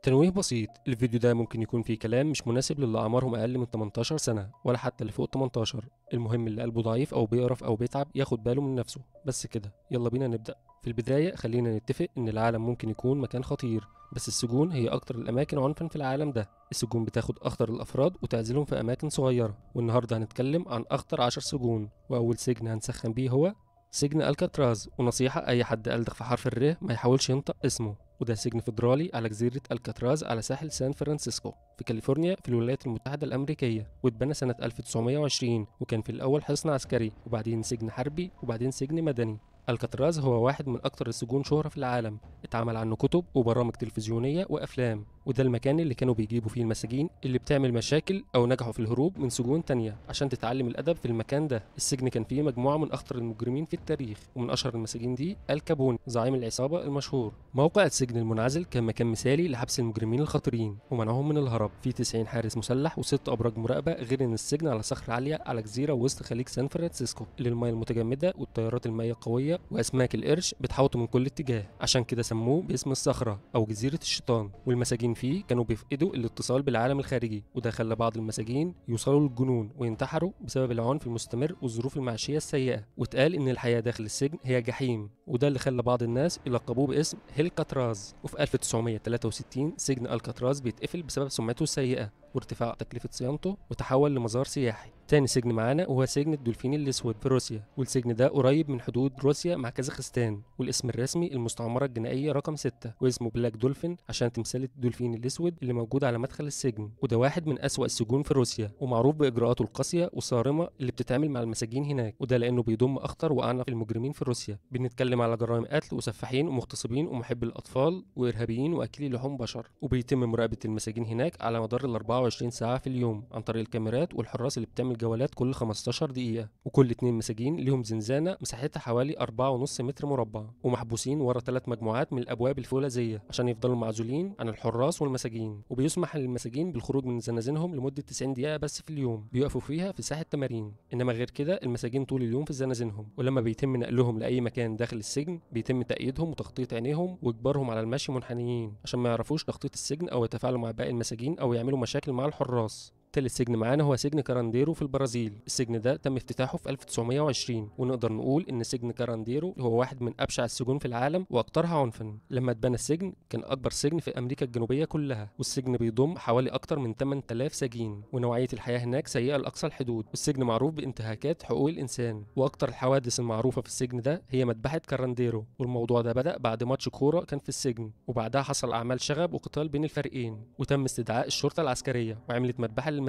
تنويه بسيط. الفيديو ده ممكن يكون فيه كلام مش مناسب للي أعمارهم أقل من 18 سنة ولا حتى اللي فوق 18. المهم اللي قلبه ضعيف أو بيقرف أو بيتعب ياخد باله من نفسه. بس كده، يلا بينا نبدأ. في البداية خلينا نتفق إن العالم ممكن يكون مكان خطير، بس السجون هي أكتر الأماكن عنفا في العالم ده. السجون بتاخد أخطر الأفراد وتعزلهم في أماكن صغيرة، والنهاردة هنتكلم عن أخطر 10 سجون. وأول سجن هنسخن بيه هو سجن الكاتراز. ونصيحة أي حد ألدغ في حرف الر ما يحاولش ينطق اسمه. وده سجن فيدرالي على جزيرة الكاتراز على ساحل سان فرانسيسكو في كاليفورنيا في الولايات المتحدة الأمريكية، واتبنى سنة 1920، وكان في الأول حصن عسكري وبعدين سجن حربي وبعدين سجن مدني. الكاتراز هو واحد من أكتر السجون شهرة في العالم، اتعمل عنه كتب وبرامج تلفزيونية وأفلام، وده المكان اللي كانوا بيجيبوا فيه المساجين اللي بتعمل مشاكل أو نجحوا في الهروب من سجون تانية عشان تتعلم الأدب في المكان ده. السجن كان فيه مجموعة من أخطر المجرمين في التاريخ، ومن أشهر المساجين دي الكابوني زعيم العصابة المشهور. موقع السجن المنعزل كان مكان مثالي لحبس المجرمين الخطيرين ومنعهم من الهرب. فيه 90 حارس مسلح وست أبراج مراقبة، غير إن السجن على صخرة عالية على جزيرة وسط خليج سان فرانسيسكو اللي المياه المتجمدة والتيارات المائية قوية وأسماك القرش بتحوطه من كل اتجاه، عشان كده سموه باسم الصخرة أو جزيرة الشيطان. والمساجين فيه كانوا بيفقدوا الاتصال بالعالم الخارجي، وده خلى بعض المساجين يوصلوا للجنون وينتحروا بسبب العنف المستمر والظروف المعيشية السيئة. واتقال إن الحياة داخل السجن هي جحيم، وده اللي خلى بعض الناس يلقبوه باسم هيلكاتراز. وفي 1963 سجن الكاتراز بيتقفل بسبب سمعته السيئة وارتفاع تكلفة صيانته، وتحول لمزار سياحي. تاني سجن معانا هو سجن الدولفين الأسود في روسيا، والسجن ده قريب من حدود روسيا مع كازاخستان، والاسم الرسمي المستعمرة الجنائية رقم 6، واسمه بلاك دولفين عشان تمثال الدولفين الأسود اللي موجود على مدخل السجن. وده واحد من أسوأ السجون في روسيا، ومعروف بإجراءاته القاسية والصارمة اللي بتتعمل مع المساجين هناك، وده لأنه بيضم أخطر وأعنف المجرمين في روسيا. بنتكلم على جرائم قتل وسفاحين ومغتصبين ومحبي الأطفال وإرهابيين وأكلي لحوم بشر. وبيتم مراقبة المساجين هناك على مدار ال 24 ساعة في اليوم عن طريق الكاميرات والحراس اللي بتعمل جولات كل 15 دقيقة. وكل اتنين مساجين ليهم زنزانة مساحتها حوالي 4.5 متر مربع، ومحبوسين ورا 3 مجموعات من الأبواب الفولاذية عشان يفضلوا معزولين عن الحراس والمساجين. وبيسمح للمساجين بالخروج من زنازينهم لمدة 90 دقيقة بس في اليوم، بيقفوا فيها في ساحة تمارين. إنما غير كده المساجين طول اليوم في زنازينهم، ولما بيتم نقلهم لأي مكان داخل السجن بيتم تأييدهم وتغطية عينيهم وإجبارهم على المشي منحنيين عشان ما يعرفوش تخطيط السجن أو يتفاعلوا مع باقي المساجين أو يعملوا مشاكل مع الحراس. تالت سجن معانا هو سجن كارانديرو في البرازيل. السجن ده تم افتتاحه في 1920، ونقدر نقول ان سجن كارانديرو هو واحد من ابشع السجون في العالم واكثرها عنفا. لما اتبنى السجن كان اكبر سجن في امريكا الجنوبيه كلها، والسجن بيضم حوالي اكتر من 8000 سجين، ونوعيه الحياه هناك سيئه لاقصى الحدود. والسجن معروف بانتهاكات حقوق الانسان، واكتر الحوادث المعروفه في السجن ده هي مذبحه كارانديرو. والموضوع ده بدا بعد ماتش كوره كان في السجن، وبعدها حصل اعمال شغب وقتال بين الفريقين، وتم استدعاء الشرطه العسكريه وعملت مذبحه للمساجين.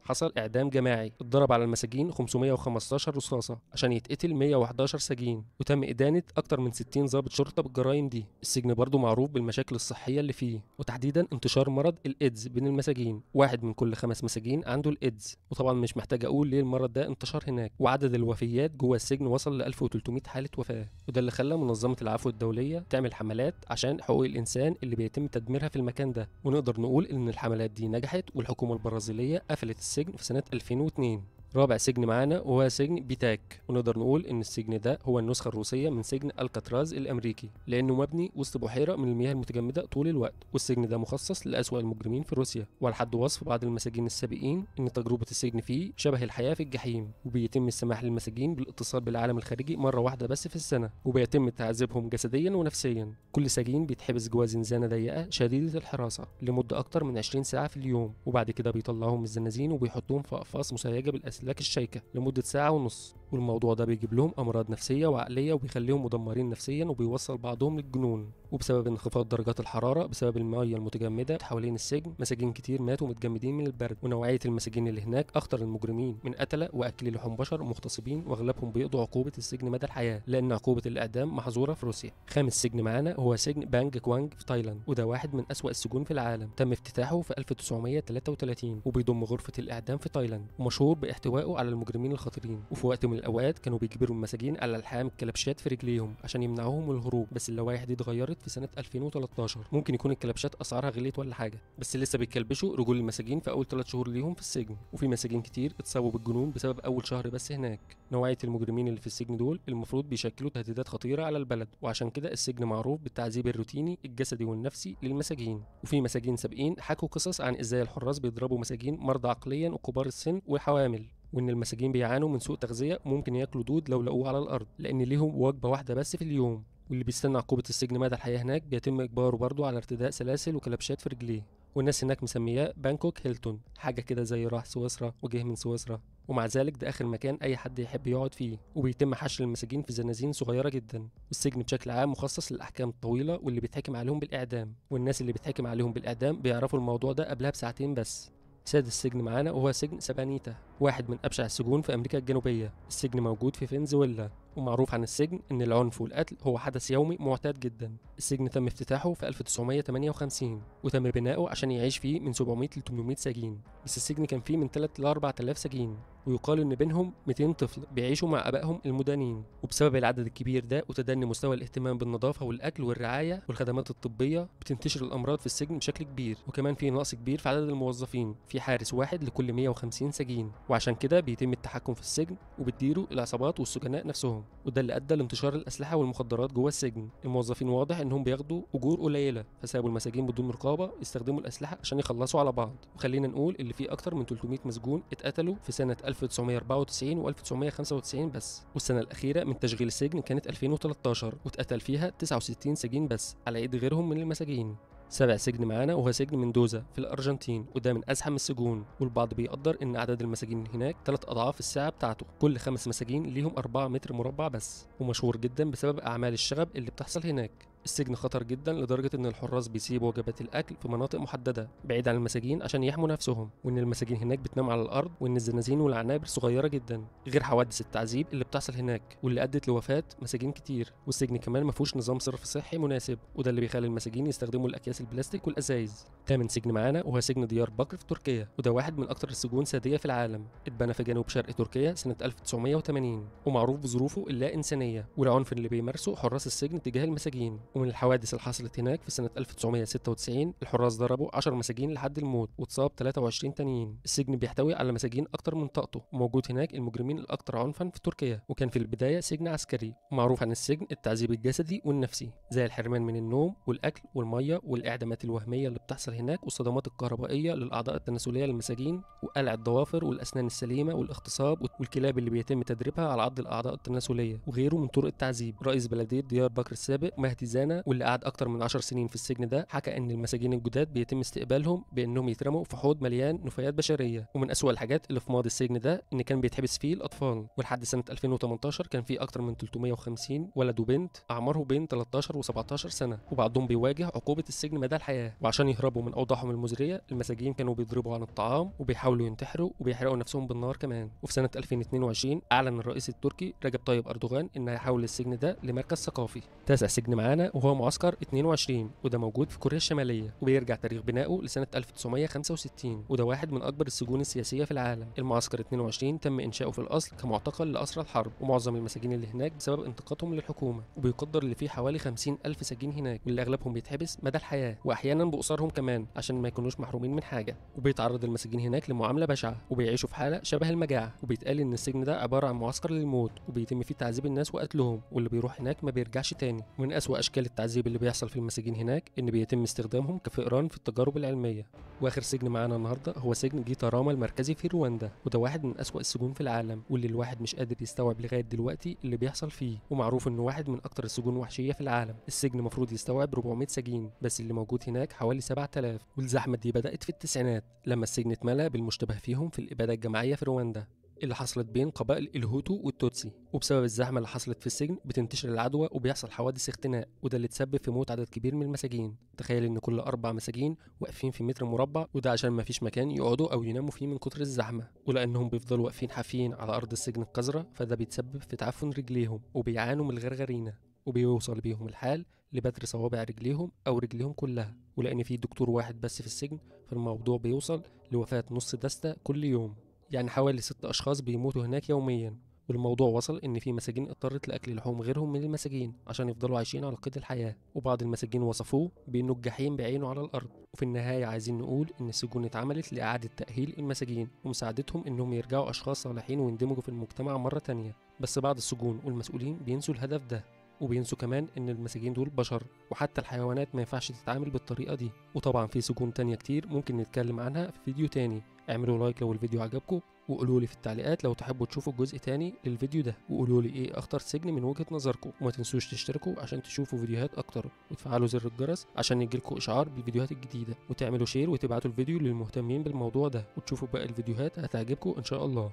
حصل اعدام جماعي، اتضرب على المساجين 515 رصاصه عشان يتقتل 111 سجين، وتم ادانه اكتر من 60 ضابط شرطه بالجرائم دي. السجن برضه معروف بالمشاكل الصحيه اللي فيه، وتحديدا انتشار مرض الايدز بين المساجين. واحد من كل 5 مساجين عنده الايدز، وطبعا مش محتاج اقول ليه المرض ده انتشر هناك. وعدد الوفيات جوه السجن وصل ل 1300 حاله وفاه، وده اللي خلى منظمه العفو الدوليه تعمل حملات عشان حقوق الانسان اللي بيتم تدميرها في المكان ده. ونقدر نقول ان الحملات دي نجحت، والحكومه البرازيليه قفلت السجن في سنة 2002. رابع سجن معانا وهو سجن بيتاك، ونقدر نقول ان السجن ده هو النسخة الروسية من سجن الكاتراز الامريكي، لانه مبني وسط بحيرة من المياه المتجمدة طول الوقت. والسجن ده مخصص لأسوأ المجرمين في روسيا، وعلى حد وصف بعض المساجين السابقين ان تجربة السجن فيه شبه الحياة في الجحيم، وبيتم السماح للمساجين بالاتصال بالعالم الخارجي مرة واحدة بس في السنة، وبيتم تعذيبهم جسديا ونفسيا. كل سجين بيتحبس جوه زنزانة ضيقة شديدة الحراسة لمدة اكتر من 20 ساعة في اليوم، وبعد كده بيطلعوهم من الزنازين وبيحطوهم في اقفاص مسيجة بالاسلاك الشيكة لمدة ساعة ونص. والموضوع ده بيجيب لهم امراض نفسيه وعقليه، وبيخليهم مدمرين نفسيا، وبيوصل بعضهم للجنون. وبسبب انخفاض درجات الحراره بسبب المياه المتجمده حوالين السجن، مساجين كتير ماتوا متجمدين من البرد. ونوعيه المساجين اللي هناك اخطر المجرمين، من قتله واكلي لحوم بشر ومغتصبين، واغلبهم بيقضوا عقوبه السجن مدى الحياه، لان عقوبه الاعدام محظوره في روسيا. خامس سجن معانا هو سجن بانج كوانج في تايلاند، وده واحد من اسوأ السجون في العالم. تم افتتاحه في 1933، وبيضم غرفه الاعدام في تايلاند، ومشهور باحتوائه على المجرمين الخطيرين. وفي وقت من الاوقات كانوا بيجبروا المساجين على الحام الكلبشات في رجليهم عشان يمنعوهم من الهروب، بس اللوائح دي اتغيرت في سنة 2013. ممكن يكون الكلبشات أسعارها غليت ولا حاجة، بس لسه بيكلبشوا رجول المساجين في أول 3 شهور ليهم في السجن، وفي مساجين كتير اتصابوا بالجنون بسبب أول شهر بس هناك. نوعية المجرمين اللي في السجن دول المفروض بيشكلوا تهديدات خطيرة على البلد، وعشان كده السجن معروف بالتعذيب الروتيني الجسدي والنفسي للمساجين. وفي مساجين سابقين حكوا قصص عن ازاي الحراس بيضربوا مساجين مرضى عقليا وكبار السن وحوامل، وان المساجين بيعانوا من سوء تغذية وممكن ياكلوا دود لو لقوه على الارض، لان ليهم وجبة واحدة بس في اليوم. واللي بيستنى عقوبة السجن مدى الحياة هناك بيتم إجباره برضه على ارتداء سلاسل وكلبشات في رجليه. والناس هناك مسمياه بانكوك هيلتون، حاجة كده زي راح سويسرا وجه من سويسرا. ومع ذلك ده آخر مكان أي حد يحب يقعد فيه، وبيتم حشر المساجين في زنازين صغيرة جدا. والسجن بشكل عام مخصص للأحكام الطويلة واللي بيتحكم عليهم بالإعدام، والناس اللي بيتحكم عليهم بالإعدام بيعرفوا الموضوع ده قبلها بساعتين بس. سادس سجن معانا وهو سجن سابانيتا، واحد من أبشع السجون في أمريكا الجنوبية. السجن موجود في فنزويلا، ومعروف عن السجن إن العنف والقتل هو حدث يومي معتاد جدا. السجن تم افتتاحه في 1958 وتم بناؤه عشان يعيش فيه من 700 ل 800 سجين، بس السجن كان فيه من 3 ل 4000 سجين، ويقال إن بينهم 200 طفل بيعيشوا مع آبائهم المدانين. وبسبب العدد الكبير ده وتدني مستوى الاهتمام بالنظافة والأكل والرعاية والخدمات الطبية بتنتشر الأمراض في السجن بشكل كبير، وكمان في نقص كبير في عدد الموظفين، في حارس واحد لكل 150 سجين، وعشان كده بيتم التحكم في السجن وبتديره العصابات والسجناء نفسهم، وده اللي ادى لانتشار الاسلحه والمخدرات جوه السجن. الموظفين واضح انهم بياخدوا اجور قليله، فسابوا المساجين بدون رقابه يستخدموا الاسلحه عشان يخلصوا على بعض. وخلينا نقول اللي فيه اكتر من 300 مسجون اتقتلوا في سنه 1994 و1995 بس، والسنه الاخيره من تشغيل السجن كانت 2013 واتقتل فيها 69 سجين بس على ايد غيرهم من المساجين. سابع سجن معانا وهو سجن مندوزا في الأرجنتين، وده من أزحم السجون، والبعض بيقدر إن عدد المساجين هناك 3 أضعاف الساعة بتاعته. كل 5 مساجين ليهم 4 متر مربع بس، ومشهور جدا بسبب أعمال الشغب اللي بتحصل هناك. السجن خطر جدا لدرجة إن الحراس بيسيبوا وجبات الأكل في مناطق محددة بعيد عن المساجين عشان يحموا نفسهم، وإن المساجين هناك بتنام على الأرض، وإن الزنازين والعنابر صغيرة جدا، غير حوادث التعذيب اللي بتحصل هناك واللي أدت لوفاة مساجين كتير. والسجن كمان مفيهوش نظام صرف صحي مناسب، وده اللي بيخلي المساجين يستخدموا الأكياس البلاستيك والأزايز. تامن سجن معانا وهو سجن ديار بكر في تركيا، وده واحد من أكتر السجون سادية في العالم. اتبنى في جنوب شرق تركيا سنة 1980، ومعروف بظروفه اللا إنسانية والعنف اللي بيمارسه حراس السجن تجاه المساجين. ومن الحوادث حصلت هناك في سنة 1996 الحراس ضربوا 10 مساجين لحد الموت واتصاب 23 تانيين. السجن بيحتوي على مساجين أكتر من طاقته، وموجود هناك المجرمين الأكثر عنفا في تركيا، وكان في البداية سجن عسكري. ومعروف عن السجن التعذيب الجسدي والنفسي زي الحرمان من النوم والأكل والمية والإعدامات الوهمية اللي بتحصل هناك، والصدمات الكهربائية للأعضاء التناسلية للمساجين، وقلع الضوافر والأسنان السليمة والاغتصاب، والكلاب اللي بيتم تدريبها على عض الأعضاء التناسلية، وغيره من طرق التعذيب. رئيس بلدية ديار بكر السابق مهدي زانا واللي قعد أكتر من 10 سنين في السجن ده حكى ان المساجين الجداد بيتم استقبالهم بانهم يترموا في حوض مليان نفايات بشريه. ومن اسوأ الحاجات اللي في ماضي السجن ده ان كان بيتحبس فيه الاطفال، ولحد سنه 2018 كان في اكتر من 350 ولد وبنت اعمارهم بين 13 و17 سنه، وبعضهم بيواجه عقوبه السجن مدى الحياه. وعشان يهربوا من اوضاعهم المزريه المساجين كانوا بيضربوا عن الطعام وبيحاولوا ينتحروا وبيحرقوا نفسهم بالنار كمان. وفي سنه 2022 اعلن الرئيس التركي رجب طيب اردوغان ان هيحول السجن ده لمركز ثقافي. تاسع سجن معانا وهو معسكر 22، وده موجود في كوريا الشمالية، وبيرجع تاريخ بنائه لسنة 1965، وده واحد من أكبر السجون السياسية في العالم. المعسكر 22 تم إنشاؤه في الأصل كمعتقل لأسرى الحرب، ومعظم المساجين اللي هناك بسبب انتقادهم للحكومة، وبيقدر اللي فيه حوالي 50,000 سجين هناك، واللي أغلبهم بيتحبس مدى الحياة، وأحيانا بأسرهم كمان عشان ما يكونوش محرومين من حاجة. وبيتعرض المساجين هناك لمعاملة بشعة، وبيعيشوا في حالة شبه المجاعة، وبيتقال إن السجن ده عبارة عن معسكر للموت، وبيتم فيه تعذيب الناس وقتلهم، واللي بيروح هناك ما بيرجعش تاني. ومن أسوأ أشكال التعذيب اللي بيحصل في المساجين هناك إن بيتم استخدامهم كفئران في التجارب العلمية. واخر سجن معانا النهارده هو سجن جيتاراما المركزي في رواندا، وده واحد من أسوأ السجون في العالم، واللي الواحد مش قادر يستوعب لغايه دلوقتي اللي بيحصل فيه. ومعروف انه واحد من اكتر السجون وحشيه في العالم. السجن المفروض يستوعب 400 سجين، بس اللي موجود هناك حوالي 7000، والزحمه دي بدات في التسعينات لما السجن اتملى بالمشتبه فيهم في الاباده الجماعيه في رواندا اللي حصلت بين قبائل الهوتو والتوتسي. وبسبب الزحمه اللي حصلت في السجن بتنتشر العدوى وبيحصل حوادث اختناق، وده اللي تسبب في موت عدد كبير من المساجين. تخيل ان كل 4 مساجين واقفين في متر مربع، وده عشان ما فيش مكان يقعدوا او يناموا فيه من كتر الزحمه، ولانهم بيفضلوا واقفين حافيين على ارض السجن القذره، فده بيتسبب في تعفن رجليهم وبيعانوا من الغرغرينه، وبيوصل بيهم الحال لبتر صوابع رجليهم او رجليهم كلها. ولان في دكتور واحد بس في السجن فالموضوع بيوصل لوفاه نص دستة كل يوم، يعني حوالي 6 أشخاص بيموتوا هناك يوميا. والموضوع وصل ان في مساجين اضطرت لاكل لحوم غيرهم من المساجين عشان يفضلوا عايشين على قيد الحياه، وبعض المساجين وصفوه بانه الجحيم بعينه على الارض. وفي النهايه عايزين نقول ان السجون اتعملت لاعاده تاهيل المساجين ومساعدتهم انهم يرجعوا اشخاص صالحين ويندمجوا في المجتمع مره تانية. بس بعض السجون والمسؤولين بينسوا الهدف ده، وبينسوا كمان ان المساجين دول بشر، وحتى الحيوانات ما ينفعش تتعامل بالطريقه دي. وطبعا في سجون تانية كتير ممكن نتكلم عنها في فيديو تاني. اعملوا لايك لو الفيديو عجبكم، وقولوا لي في التعليقات لو تحبوا تشوفوا جزء تاني للفيديو ده، وقولوا لي ايه اخطر سجن من وجهة نظركم. وما تنسوش تشتركوا عشان تشوفوا فيديوهات اكتر، وتفعلوا زر الجرس عشان يجيلكوا اشعار بالفيديوهات الجديدة، وتعملوا شير وتبعتوا الفيديو للمهتمين بالموضوع ده، وتشوفوا باقي الفيديوهات هتعجبكم ان شاء الله.